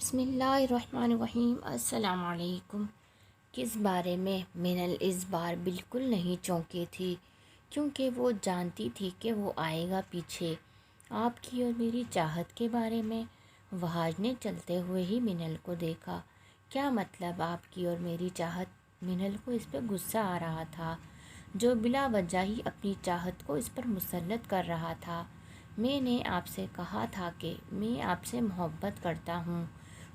بسم اللہ الرحمن الرحیم۔ السلام علیکم۔ کس بارے میں؟ منل اس بار بالکل نہیں چونکی تھی، کیونکہ وہ جانتی تھی کہ وہ آئے گا پیچھے۔ آپ کی اور میری چاہت کے بارے میں۔ وہاج نے چلتے ہوئے ہی منل کو دیکھا۔ کیا مطلب آپ کی اور میری چاہت؟ منل کو اس پہ غصہ آ رہا تھا، جو بلا وجہ ہی اپنی چاہت کو اس پر مسلط کر رہا تھا۔ میں نے آپ سے کہا تھا کہ میں آپ سے محبت کرتا ہوں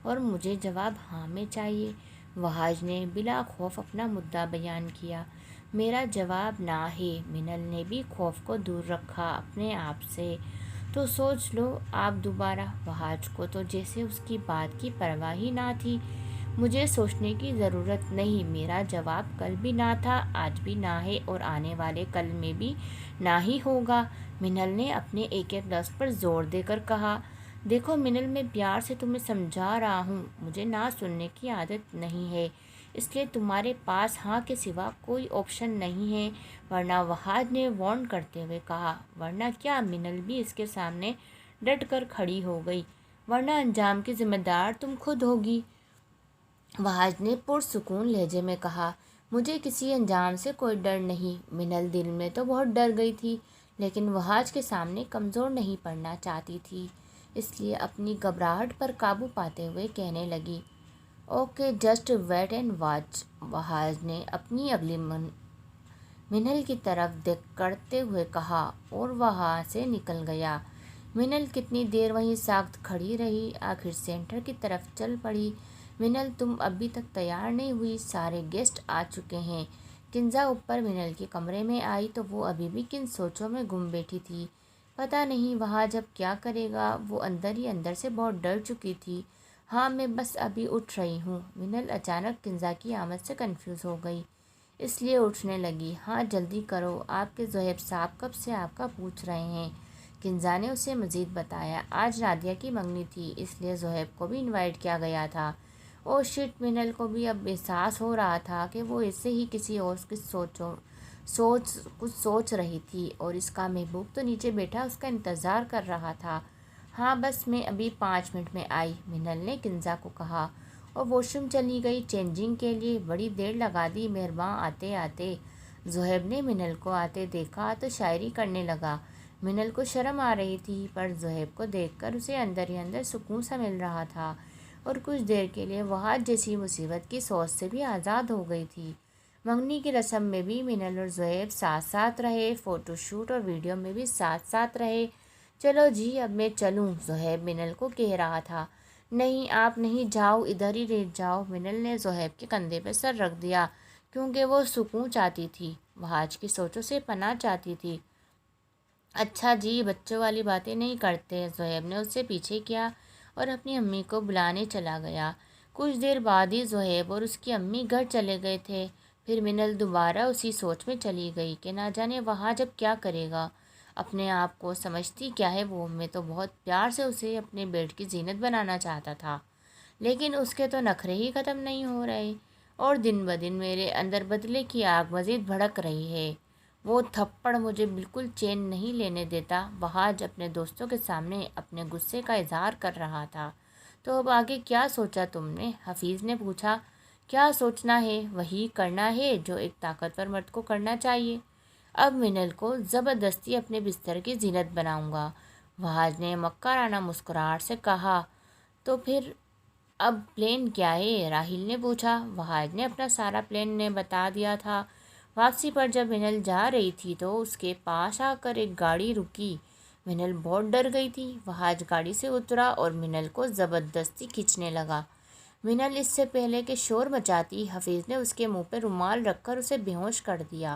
اور مجھے جواب ہاں میں چاہیے۔ وہاج نے بلا خوف اپنا مدعا بیان کیا۔ میرا جواب نہ ہے۔ منل نے بھی خوف کو دور رکھا اپنے آپ سے۔ تو سوچ لو آپ دوبارہ۔ وہاج کو تو جیسے اس کی بات کی پرواہ ہی نہ تھی۔ مجھے سوچنے کی ضرورت نہیں۔ میرا جواب کل بھی نہ تھا، آج بھی نہ ہے اور آنے والے کل میں بھی نہ ہی ہوگا۔ منل نے اپنے ایک ایک لفظ پر زور دے کر کہا۔ دیکھو منل، میں پیار سے تمہیں سمجھا رہا ہوں، مجھے نہ سننے کی عادت نہیں ہے، اس لیے تمہارے پاس ہاں کے سوا کوئی آپشن نہیں ہے، ورنہ وہاج نے وارن کرتے ہوئے کہا۔ ورنہ کیا؟ منل بھی اس کے سامنے ڈٹ کر کھڑی ہو گئی۔ ورنہ انجام کی ذمہ دار تم خود ہوگی۔ وہاج نے پرسکون لہجے میں کہا۔ مجھے کسی انجام سے کوئی ڈر نہیں۔ منل دل میں تو بہت ڈر گئی تھی، لیکن وہاج کے سامنے کمزور نہیں پڑنا چاہتی تھی، اس لیے اپنی گھبراہٹ پر قابو پاتے ہوئے کہنے لگی، okay just wait and watch. Wahaj نے اپنی اگلی منل کی طرف دیکھ کرتے ہوئے کہا اور وہاں سے نکل گیا۔ منل کتنی دیر وہیں ساکت کھڑی رہی، آخر سینٹر کی طرف چل پڑی۔ منل، تم ابھی تک تیار نہیں ہوئی، سارے گیسٹ آ چکے ہیں۔ کنزا اوپر منل کے کمرے میں آئی تو وہ ابھی بھی کن سوچوں میں گم بیٹھی تھی۔ پتہ نہیں وہاج اب کیا کرے گا، وہ اندر ہی اندر سے بہت ڈر چکی تھی۔ ہاں میں بس ابھی اٹھ رہی ہوں۔ منل اچانک کنزا کی آمد سے کنفیوز ہو گئی، اس لیے اٹھنے لگی۔ ہاں جلدی کرو، آپ کے زہیب صاحب کب سے آپ کا پوچھ رہے ہیں۔ کنزا نے اسے مزید بتایا، آج نادیہ کی منگنی تھی، اس لیے زہیب کو بھی انوائٹ کیا گیا تھا۔ او شٹ! منل کو بھی اب احساس ہو رہا تھا کہ وہ ایسے ہی کسی اور کی کچھ سوچ رہی تھی، اور اس کا محبوب تو نیچے بیٹھا اس کا انتظار کر رہا تھا۔ ہاں بس میں ابھی 5 منٹ میں آئی، منل نے کنزا کو کہا، اور واش روم چلی گئی چینجنگ کے لیے۔ بڑی دیر لگا دی مہرباں آتے آتے۔ زہیب نے منل کو آتے دیکھا تو شاعری کرنے لگا۔ منل کو شرم آ رہی تھی، پر زہیب کو دیکھ کر اسے اندر ہی اندر سکون سا مل رہا تھا، اور کچھ دیر کے لیے وہاج جیسی مصیبت کی سوچ سے بھی آزاد ہو گئی تھی۔ منگنی کی رسم میں بھی منل اور زہیب ساتھ ساتھ رہے، فوٹو شوٹ اور ویڈیو میں بھی ساتھ ساتھ رہے۔ چلو جی اب میں چلوں، زہیب منل کو کہہ رہا تھا۔ نہیں آپ نہیں، جاؤ ادھر ہی رہ جاؤ۔ منل نے زہیب کے کندھے پہ سر رکھ دیا، کیونکہ وہ سکون چاہتی تھی، وہاج کی سوچوں سے پناہ چاہتی تھی۔ اچھا جی، بچوں والی باتیں نہیں کرتے۔ زہیب نے اسے پیچھے کیا اور اپنی امی کو بلانے چلا گیا۔ کچھ دیر بعد ہی زہیب اور اس کی امی گھر چلے گئے تھے۔ پھر منل دوبارہ اسی سوچ میں چلی گئی کہ نہ جانے وہاج اب کیا کرے گا۔ اپنے آپ کو سمجھتی کیا ہے وہ؟ میں تو بہت پیار سے اسے اپنے بیڈ کی زینت بنانا چاہتا تھا، لیکن اس کے تو نخرے ہی ختم نہیں ہو رہے، اور دن بدن میرے اندر بدلے کی آگ مزید بھڑک رہی ہے۔ وہ تھپڑ مجھے بالکل چین نہیں لینے دیتا۔ وہاج اپنے دوستوں کے سامنے اپنے غصے کا اظہار کر رہا تھا۔ تو اب آگے کیا سوچا تم نے؟ حفیظ نے پوچھا۔ کیا سوچنا ہے؟ وہی کرنا ہے جو ایک طاقتور مرد کو کرنا چاہیے۔ اب منل کو زبردستی اپنے بستر کی زینت بناؤں گا، وہاج نے مکرانہ مسکراہٹ سے کہا۔ تو پھر اب پلان کیا ہے؟ راہیل نے پوچھا۔ وہاج نے اپنا سارا پلان نے بتا دیا تھا۔ واپسی پر جب منل جا رہی تھی تو اس کے پاس آ کر ایک گاڑی رکی۔ منل بہت ڈر گئی تھی۔ وہاج گاڑی سے اترا اور منل کو زبردستی کھینچنے لگا۔ منل اس سے پہلے کہ شور مچاتی، حفیظ نے اس کے منہ پہ رومال رکھ کر اسے بے ہوش کر دیا۔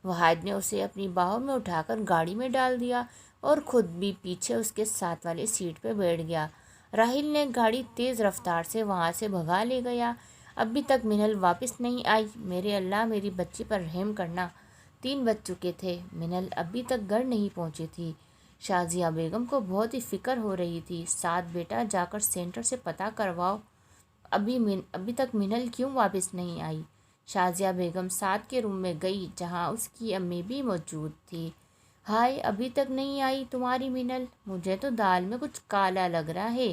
وہاج نے اسے اپنی باہوں میں اٹھا کر گاڑی میں ڈال دیا اور خود بھی پیچھے اس کے ساتھ والی سیٹ پہ بیٹھ گیا۔ راہیل نے گاڑی تیز رفتار سے وہاں سے بھگا لے گیا۔ ابھی تک منل واپس نہیں آئی۔ میرے اللہ، میری بچی پر رحم کرنا۔ 3 بج چکے تھے، منل ابھی تک گھر نہیں پہنچی تھی۔ شازیہ بیگم کو بہت ہی فکر ہو رہی تھی۔ ساتھ بیٹا جا کر سینٹر سے پتہ کرواؤ، ابھی تک منل کیوں واپس نہیں آئی۔ شازیہ بیگم ساتھ کے روم میں گئی، جہاں اس کی امی بھی موجود تھی۔ ہائے، ابھی تک نہیں آئی تمہاری منل؟ مجھے تو دال میں کچھ کالا لگ رہا ہے۔